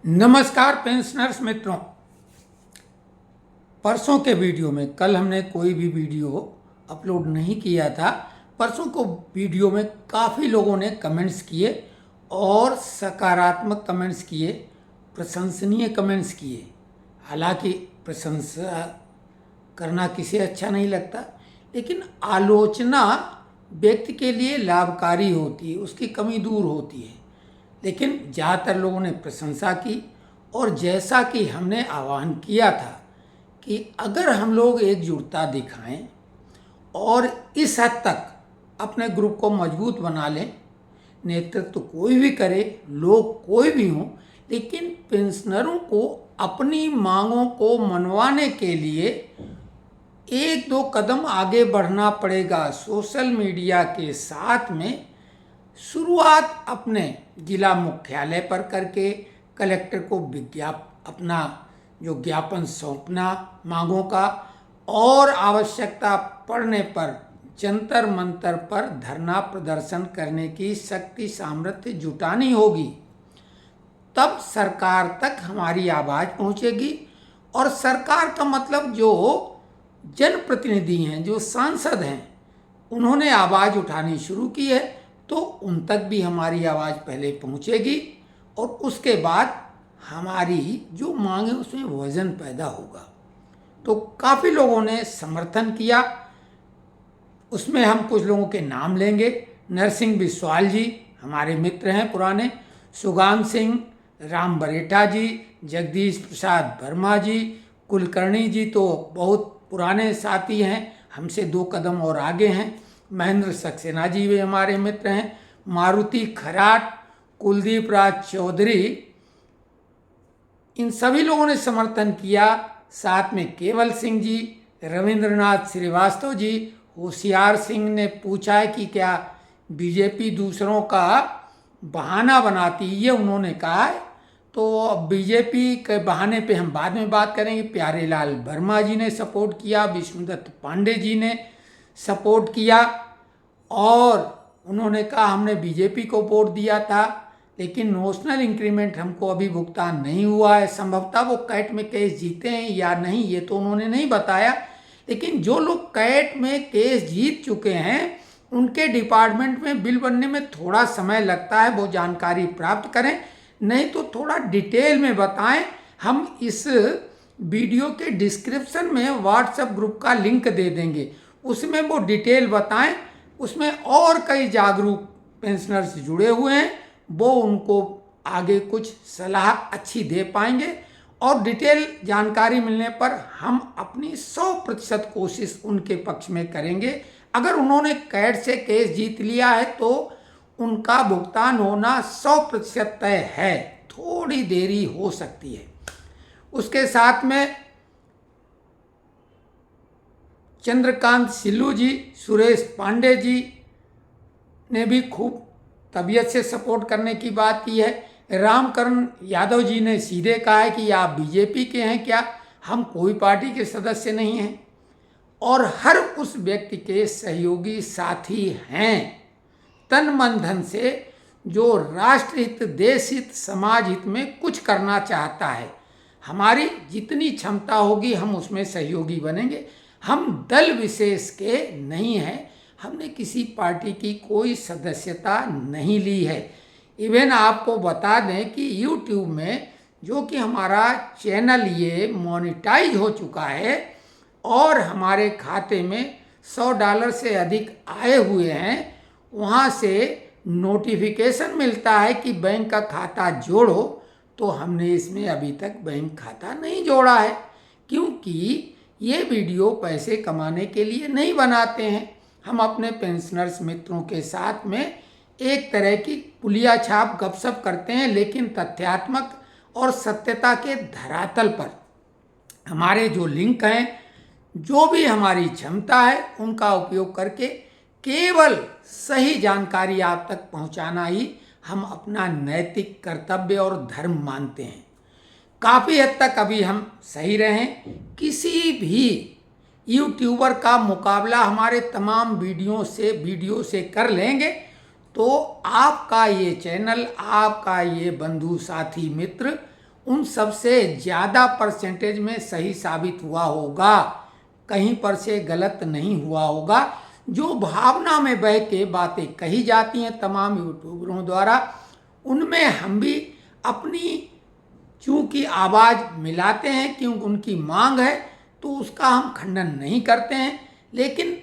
नमस्कार पेंशनर्स मित्रों। परसों के वीडियो में, कल हमने कोई भी वीडियो अपलोड नहीं किया था। परसों को वीडियो में काफ़ी लोगों ने कमेंट्स किए और सकारात्मक कमेंट्स किए, प्रशंसनीय कमेंट्स किए। हालांकि प्रशंसा करना किसे अच्छा नहीं लगता, लेकिन आलोचना व्यक्ति के लिए लाभकारी होती है, उसकी कमी दूर होती है। लेकिन ज़्यादातर लोगों ने प्रशंसा की और जैसा कि हमने आह्वान किया था कि अगर हम लोग एकजुटता दिखाएं और इस हद तक अपने ग्रुप को मजबूत बना लें, नेतृत्व तो कोई भी करे, लोग कोई भी हों, लेकिन पेंशनरों को अपनी मांगों को मनवाने के लिए एक दो कदम आगे बढ़ना पड़ेगा। सोशल मीडिया के साथ में शुरुआत अपने जिला मुख्यालय पर करके कलेक्टर को अपना जो ज्ञापन सौंपना मांगों का, और आवश्यकता पड़ने पर जंतर मंतर पर धरना प्रदर्शन करने की शक्ति सामर्थ्य जुटानी होगी। तब सरकार तक हमारी आवाज़ पहुंचेगी। और सरकार का मतलब जो जनप्रतिनिधि हैं, जो सांसद हैं, उन्होंने आवाज़ उठानी शुरू की है, तो उन तक भी हमारी आवाज़ पहले पहुंचेगी और उसके बाद हमारी जो मांग है उसमें वजन पैदा होगा। तो काफ़ी लोगों ने समर्थन किया। उसमें हम कुछ लोगों के नाम लेंगे। नरसिंह बिस्वाल जी हमारे मित्र हैं पुराने, सुगाम सिंह, राम बरेठा जी, जगदीश प्रसाद वर्मा जी, कुलकर्णी जी तो बहुत पुराने साथी हैं, हमसे दो कदम और आगे हैं। महेंद्र सक्सेना जी भी हमारे मित्र हैं। मारुति खराट, कुलदीप राज चौधरी, इन सभी लोगों ने समर्थन किया। साथ में केवल सिंह जी, रविंद्रनाथ श्रीवास्तव जी। होशियार सिंह ने पूछा है कि क्या बीजेपी दूसरों का बहाना बनाती, ये उन्होंने कहा है। तो बीजेपी के बहाने पे हम बाद में बात करेंगे। प्यारेलाल वर्मा जी ने सपोर्ट किया, विष्णुदत्त पांडे जी ने सपोर्ट किया और उन्होंने कहा हमने बीजेपी को वोट दिया था, लेकिन नोशनल इंक्रीमेंट हमको अभी भुगतान नहीं हुआ है। संभवतः वो कैट में केस जीते हैं या नहीं, ये तो उन्होंने नहीं बताया। लेकिन जो लोग कैट में केस जीत चुके हैं, उनके डिपार्टमेंट में बिल बनने में थोड़ा समय लगता है, वो जानकारी प्राप्त करें, नहीं तो थोड़ा डिटेल में बताएं। हम इस वीडियो के डिस्क्रिप्शन में व्हाट्सएप ग्रुप का लिंक दे देंगे, उसमें वो डिटेल बताएं। उसमें और कई जागरूक पेंशनर्स जुड़े हुए हैं, वो उनको आगे कुछ सलाह अच्छी दे पाएंगे। और डिटेल जानकारी मिलने पर हम अपनी 100% कोशिश उनके पक्ष में करेंगे। अगर उन्होंने कैट से केस जीत लिया है तो उनका भुगतान होना 100% तय है, थोड़ी देरी हो सकती है। उसके साथ में चंद्रकांत सिल्लू जी, सुरेश पांडे जी ने भी खूब तबीयत से सपोर्ट करने की बात की है। रामकरण यादव जी ने सीधे कहा है कि आप बीजेपी के हैं क्या, हम कोई पार्टी के सदस्य नहीं हैं और हर उस व्यक्ति के सहयोगी साथी हैं तन मन धन से जो राष्ट्रहित, देश हित, समाज हित में कुछ करना चाहता है। हमारी जितनी क्षमता होगी हम उसमें सहयोगी बनेंगे। हम दल विशेष के नहीं हैं, हमने किसी पार्टी की कोई सदस्यता नहीं ली है। इवन आपको बता दें कि YouTube में जो कि हमारा चैनल ये मोनेटाइज हो चुका है और हमारे खाते में $100 से अधिक आए हुए हैं, वहाँ से नोटिफिकेशन मिलता है कि बैंक का खाता जोड़ो, तो हमने इसमें अभी तक बैंक खाता नहीं जोड़ा है, क्योंकि ये वीडियो पैसे कमाने के लिए नहीं बनाते हैं। हम अपने पेंशनर्स मित्रों के साथ में एक तरह की पुलिया छाप गपशप करते हैं, लेकिन तथ्यात्मक और सत्यता के धरातल पर हमारे जो लिंक हैं, जो भी हमारी क्षमता है, उनका उपयोग करके केवल सही जानकारी आप तक पहुंचाना ही हम अपना नैतिक कर्तव्य और धर्म मानते हैं। काफ़ी हद तक अभी हम सही रहें। किसी भी यूट्यूबर का मुकाबला हमारे तमाम वीडियो से कर लेंगे तो आपका ये चैनल, आपका ये बंधु साथी मित्र उन सबसे ज़्यादा परसेंटेज में सही साबित हुआ होगा, कहीं पर से गलत नहीं हुआ होगा। जो भावना में बह के बातें कही जाती हैं तमाम यूट्यूबरों द्वारा, उनमें हम भी अपनी चूँकि आवाज़ मिलाते हैं क्योंकि उनकी मांग है, तो उसका हम खंडन नहीं करते हैं। लेकिन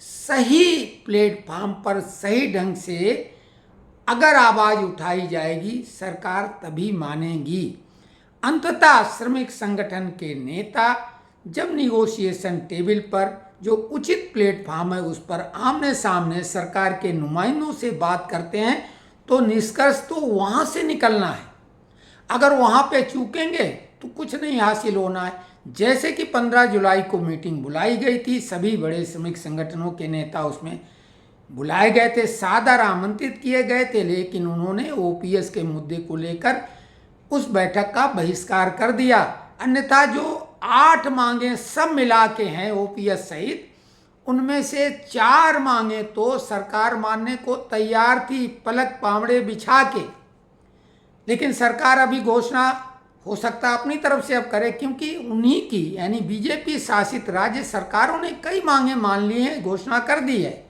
सही प्लेटफॉर्म पर सही ढंग से अगर आवाज़ उठाई जाएगी, सरकार तभी मानेगी। अंततः श्रमिक संगठन के नेता जब निगोशिएशन टेबल पर जो उचित प्लेटफॉर्म है उस पर आमने सामने सरकार के नुमाइंदों से बात करते हैं, तो निष्कर्ष तो वहाँ से निकलना है। अगर वहाँ पे चूकेंगे तो कुछ नहीं हासिल होना है। जैसे कि 15 जुलाई को मीटिंग बुलाई गई थी, सभी बड़े श्रमिक संगठनों के नेता उसमें बुलाए गए थे, सादर आमंत्रित किए गए थे, लेकिन उन्होंने ओपीएस के मुद्दे को लेकर उस बैठक का बहिष्कार कर दिया। अन्यथा जो 8 मांगें सब मिला के हैं ओपीएस सहित, उनमें से 4 मांगें तो सरकार मानने को तैयार थी पलक पावड़े बिछा के। लेकिन सरकार अभी घोषणा हो सकता अपनी तरफ से अब करे, क्योंकि उन्हीं की यानी बीजेपी शासित राज्य सरकारों ने कई मांगें मान ली हैं, घोषणा कर दी है।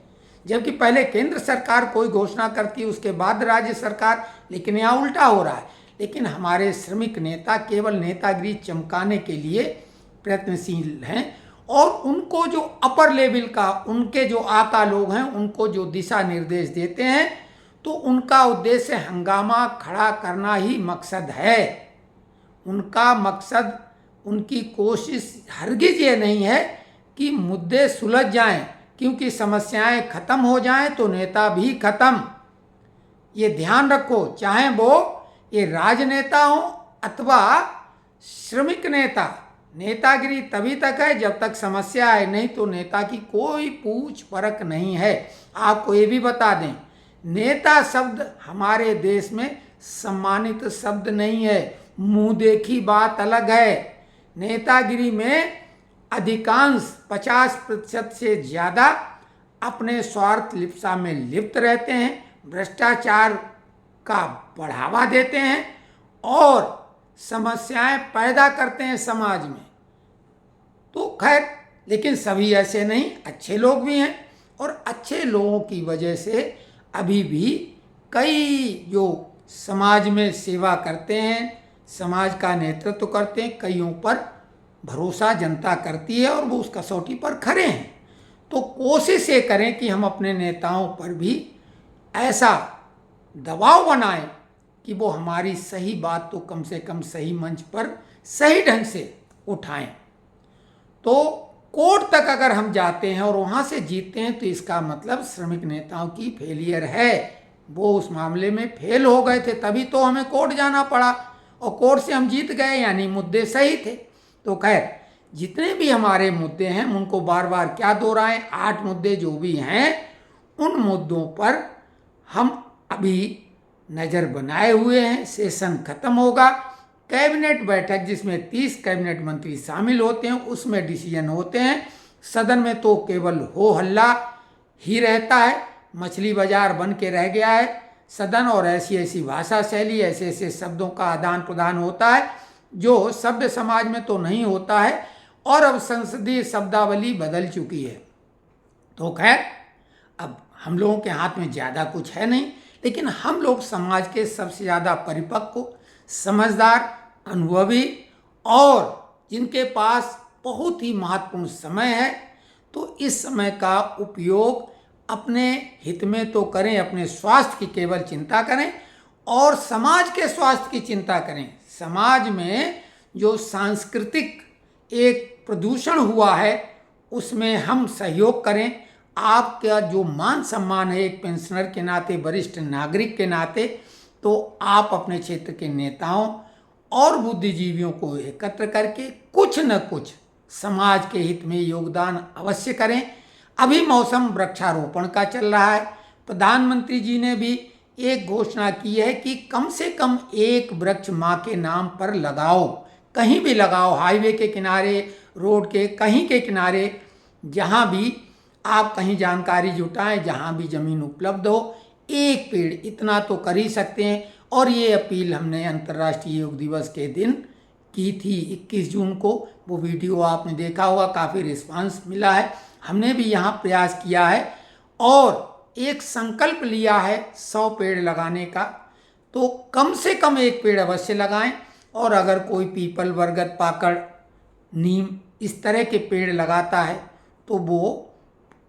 जबकि पहले केंद्र सरकार कोई घोषणा करती है उसके बाद राज्य सरकार, लेकिन यहाँ उल्टा हो रहा है। लेकिन हमारे श्रमिक नेता केवल नेतागिरी चमकाने के लिए प्रयत्नशील हैं, और उनको जो अपर लेवल का उनके जो आका लोग हैं उनको जो दिशा निर्देश देते हैं, तो उनका उद्देश्य हंगामा खड़ा करना ही मकसद है। उनका मकसद, उनकी कोशिश हरगिज ये नहीं है कि मुद्दे सुलझ जाएं, क्योंकि समस्याएं खत्म हो जाएं तो नेता भी खत्म। ये ध्यान रखो, चाहे वो ये राजनेता हो अथवा श्रमिक नेता, नेतागिरी तभी तक है जब तक समस्या है, नहीं तो नेता की कोई पूछ परख नहीं है। आपको ये भी बता दें, नेता शब्द हमारे देश में सम्मानित शब्द नहीं है, मुंह देखी बात अलग है। नेतागिरी में अधिकांश 50% से ज़्यादा अपने स्वार्थ लिप्सा में लिप्त रहते हैं, भ्रष्टाचार का बढ़ावा देते हैं और समस्याएं पैदा करते हैं समाज में। तो खैर, लेकिन सभी ऐसे नहीं, अच्छे लोग भी हैं, और अच्छे लोगों की वजह से अभी भी कई जो समाज में सेवा करते हैं, समाज का नेतृत्व करते हैं, कईयों पर भरोसा जनता करती है और वो उस कसौटी पर खड़े हैं। तो कोशिश ये करें कि हम अपने नेताओं पर भी ऐसा दबाव बनाएं कि वो हमारी सही बात तो कम से कम सही मंच पर सही ढंग से उठाएं। तो कोर्ट तक अगर हम जाते हैं और वहाँ से जीतते हैं तो इसका मतलब श्रमिक नेताओं की फेलियर है। वो उस मामले में फेल हो गए थे, तभी तो हमें कोर्ट जाना पड़ा, और कोर्ट से हम जीत गए, यानी मुद्दे सही थे। तो खैर, जितने भी हमारे मुद्दे हैं उनको बार बार क्या दोहराएं, 8 मुद्दे जो भी हैं उन मुद्दों पर हम अभी नज़र बनाए हुए हैं। सेशन खत्म होगा, कैबिनेट बैठक जिसमें 30 कैबिनेट मंत्री शामिल होते हैं उसमें डिसीजन होते हैं। सदन में तो केवल हो हल्ला ही रहता है, मछली बाजार बन के रह गया है सदन, और ऐसी ऐसी भाषा शैली, ऐसे ऐसे शब्दों का आदान प्रदान होता है जो सभ्य समाज में तो नहीं होता है, और अब संसदीय शब्दावली बदल चुकी है। तो खैर, अब हम लोगों के हाथ में ज़्यादा कुछ है नहीं, लेकिन हम लोग समाज के सबसे ज़्यादा परिपक्व, समझदार, अनुभवी और जिनके पास बहुत ही महत्वपूर्ण समय है, तो इस समय का उपयोग अपने हित में तो करें, अपने स्वास्थ्य की केवल चिंता करें और समाज के स्वास्थ्य की चिंता करें। समाज में जो सांस्कृतिक एक प्रदूषण हुआ है उसमें हम सहयोग करें। आपका जो मान सम्मान है एक पेंशनर के नाते, वरिष्ठ नागरिक के नाते, तो आप अपने क्षेत्र के नेताओं और बुद्धिजीवियों को एकत्र करके कुछ न कुछ समाज के हित में योगदान अवश्य करें। अभी मौसम वृक्षारोपण का चल रहा है। प्रधानमंत्री जी ने भी एक घोषणा की है कि कम से कम 1 वृक्ष माँ के नाम पर लगाओ, कहीं भी लगाओ, हाईवे के किनारे, रोड के कहीं के किनारे, जहाँ भी आप कहीं जानकारी जुटाएं, जहाँ भी ज़मीन उपलब्ध हो, 1 पेड़, इतना तो कर ही सकते हैं। और ये अपील हमने अंतर्राष्ट्रीय योग दिवस के दिन की थी 21 जून को। वो वीडियो आपने देखा होगा, काफ़ी रिस्पांस मिला है। हमने भी यहाँ प्रयास किया है और एक संकल्प लिया है 100 पेड़ लगाने का। तो कम से कम एक पेड़ अवश्य लगाएं, और अगर कोई पीपल, बरगद, पाकड़, नीम इस तरह के पेड़ लगाता है तो वो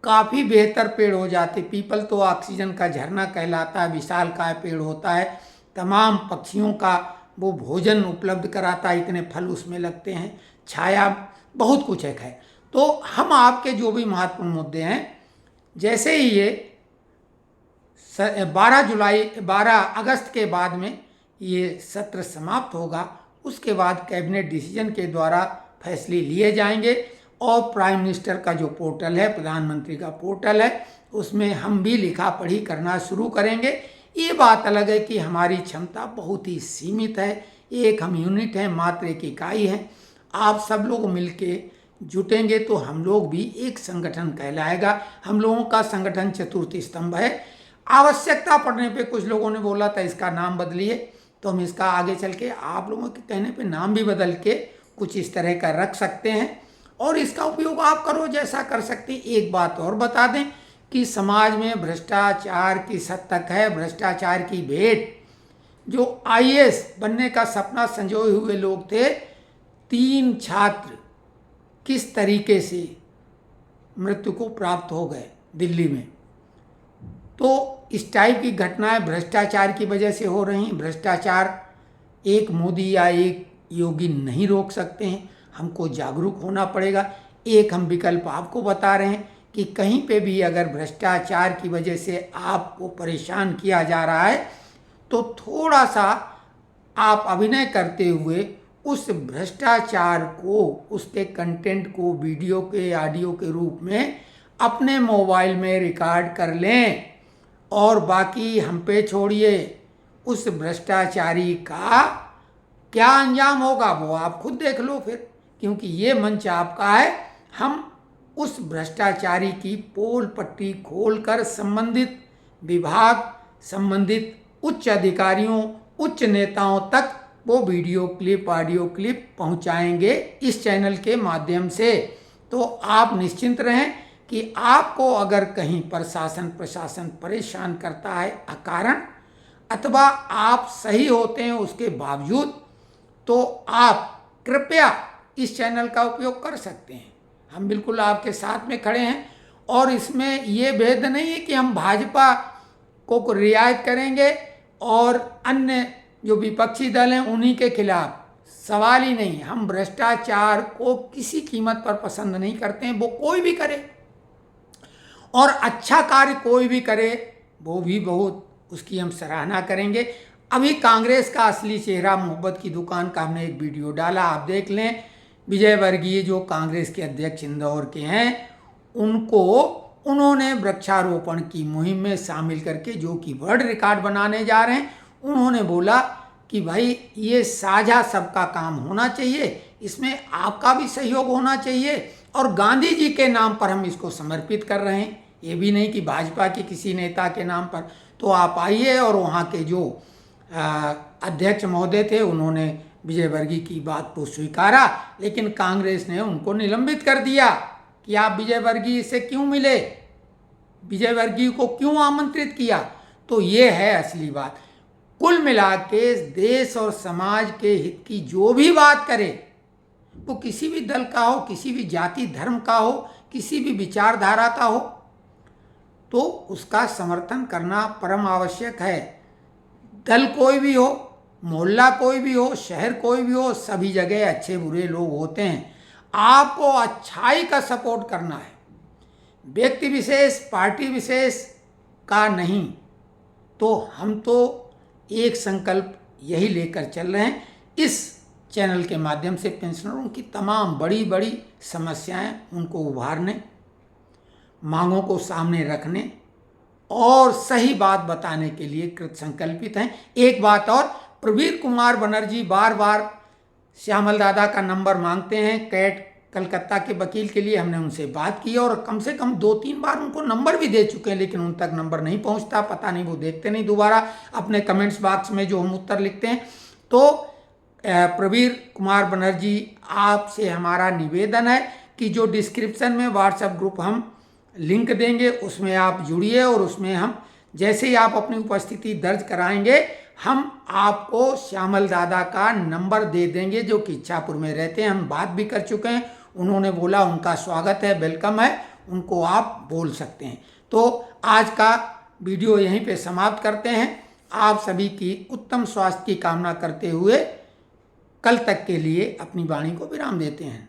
काफ़ी बेहतर पेड़ हो जाते। पीपल तो ऑक्सीजन का झरना कहलाता है, विशालकाय पेड़ होता है, तमाम पक्षियों का वो भोजन उपलब्ध कराता है, इतने फल उसमें लगते हैं, छाया, बहुत कुछ है। तो हम आपके जो भी महत्वपूर्ण मुद्दे हैं, जैसे ही ये 12 अगस्त के बाद में ये सत्र समाप्त होगा, उसके बाद कैबिनेट डिसीजन के द्वारा फैसले लिए जाएंगे और प्राइम मिनिस्टर का जो पोर्टल है, प्रधानमंत्री का पोर्टल है, उसमें हम भी लिखा पढ़ी करना शुरू करेंगे। ये बात अलग है कि हमारी क्षमता बहुत ही सीमित है, एक हम यूनिट हैं, मात्र एक इकाई है। आप सब लोग मिलके जुटेंगे तो हम लोग भी एक संगठन कहलाएगा। हम लोगों का संगठन चतुर्थ स्तंभ है। आवश्यकता पड़ने पे कुछ लोगों ने बोला था इसका नाम बदलिए, तो हम इसका आगे चल के आप लोगों के कहने पे नाम भी बदल के कुछ इस तरह का रख सकते हैं, और इसका उपयोग आप करो जैसा कर सकते हैं। एक बात और बता दें कि समाज में भ्रष्टाचार की हद तक है, भ्रष्टाचार की भेंट। जो IAS बनने का सपना संजोए हुए लोग थे, 3 छात्र किस तरीके से मृत्यु को प्राप्त हो गए दिल्ली में। तो इस टाइप की घटनाएं भ्रष्टाचार की वजह से हो रही हैं। भ्रष्टाचार एक मोदी या एक योगी नहीं रोक सकते हैं, हमको जागरूक होना पड़ेगा। एक हम विकल्प आपको बता रहे हैं कि कहीं पे भी अगर भ्रष्टाचार की वजह से आपको परेशान किया जा रहा है तो थोड़ा सा आप अभिनय करते हुए उस भ्रष्टाचार को, उसके कंटेंट को वीडियो के, ऑडियो के रूप में अपने मोबाइल में रिकॉर्ड कर लें, और बाकी हम पे छोड़िए। उस भ्रष्टाचारी का क्या अंजाम होगा वो आप खुद देख लो फिर, क्योंकि ये मंच आपका है। हम उस भ्रष्टाचारी की पोल पट्टी खोलकर संबंधित विभाग, संबंधित उच्च अधिकारियों, उच्च नेताओं तक वो वीडियो क्लिप, ऑडियो क्लिप पहुंचाएंगे इस चैनल के माध्यम से। तो आप निश्चिंत रहें कि आपको अगर कहीं प्रशासन परेशान करता है अकारण, अथवा आप सही होते हैं उसके बावजूद, तो आप कृपया इस चैनल का उपयोग कर सकते हैं। हम बिल्कुल आपके साथ में खड़े हैं, और इसमें ये भेद नहीं है कि हम भाजपा को रियायत करेंगे और अन्य जो विपक्षी दल हैं उन्हीं के खिलाफ, सवाल ही नहीं। हम भ्रष्टाचार को किसी कीमत पर पसंद नहीं करते हैं, वो कोई भी करे, और अच्छा कार्य कोई भी करे वो भी बहुत उसकी हम सराहना करेंगे। अभी कांग्रेस का असली चेहरा मोहब्बत की दुकान का हमने एक वीडियो डाला, आप देख लें। विजय वर्गीय जो कांग्रेस के अध्यक्ष इंदौर के हैं, उन्होंने वृक्षारोपण की मुहिम में शामिल करके, जो कि वर्ल्ड रिकॉर्ड बनाने जा रहे हैं, उन्होंने बोला कि भाई ये साझा सबका काम होना चाहिए, इसमें आपका भी सहयोग होना चाहिए, और गांधी जी के नाम पर हम इसको समर्पित कर रहे हैं, ये भी नहीं कि भाजपा के किसी नेता के नाम पर। तो आप आइए। और वहाँ के जो अध्यक्ष महोदय थे, उन्होंने विजय वर्गीय की बात को स्वीकारा, लेकिन कांग्रेस ने उनको निलंबित कर दिया कि आप विजय वर्गीय से क्यों मिले, विजय वर्गीय को क्यों आमंत्रित किया। तो ये है असली बात। कुल मिला के देश और समाज के हित की जो भी बात करे, वो किसी भी दल का हो, किसी भी जाति धर्म का हो, किसी भी विचारधारा का हो, तो उसका समर्थन करना परम आवश्यक है। दल कोई भी हो, मोहल्ला कोई भी हो, शहर कोई भी हो, सभी जगह अच्छे बुरे लोग होते हैं। आपको अच्छाई का सपोर्ट करना है, व्यक्ति विशेष, पार्टी विशेष का नहीं। तो हम तो एक संकल्प यही लेकर चल रहे हैं, इस चैनल के माध्यम से पेंशनरों की तमाम बड़ी बड़ी समस्याएं उनको उभारने, मांगों को सामने रखने और सही बात बताने के लिए कृत संकल्पित हैं। एक बात और, प्रवीर कुमार बनर्जी बार बार श्यामल दादा का नंबर मांगते हैं, कैट कलकत्ता के वकील के लिए हमने उनसे बात की और कम से कम 2-3 बार उनको नंबर भी दे चुके हैं, लेकिन उन तक नंबर नहीं पहुंचता। पता नहीं वो देखते नहीं दोबारा अपने कमेंट्स बॉक्स में जो हम उत्तर लिखते हैं। तो प्रवीर कुमार बनर्जी, आपसे हमारा निवेदन है कि जो डिस्क्रिप्शन में व्हाट्सएप ग्रुप हम लिंक देंगे उसमें आप जुड़िए, और उसमें हम जैसे ही आप अपनी उपस्थिति दर्ज कराएंगे हम आपको श्यामल दादा का नंबर दे देंगे, जो कि इच्छापुर में रहते हैं। हम बात भी कर चुके हैं, उन्होंने बोला उनका स्वागत है, वेलकम है, उनको आप बोल सकते हैं। तो आज का वीडियो यहीं पे समाप्त करते हैं। आप सभी की उत्तम स्वास्थ्य की कामना करते हुए कल तक के लिए अपनी वाणी को विराम देते हैं।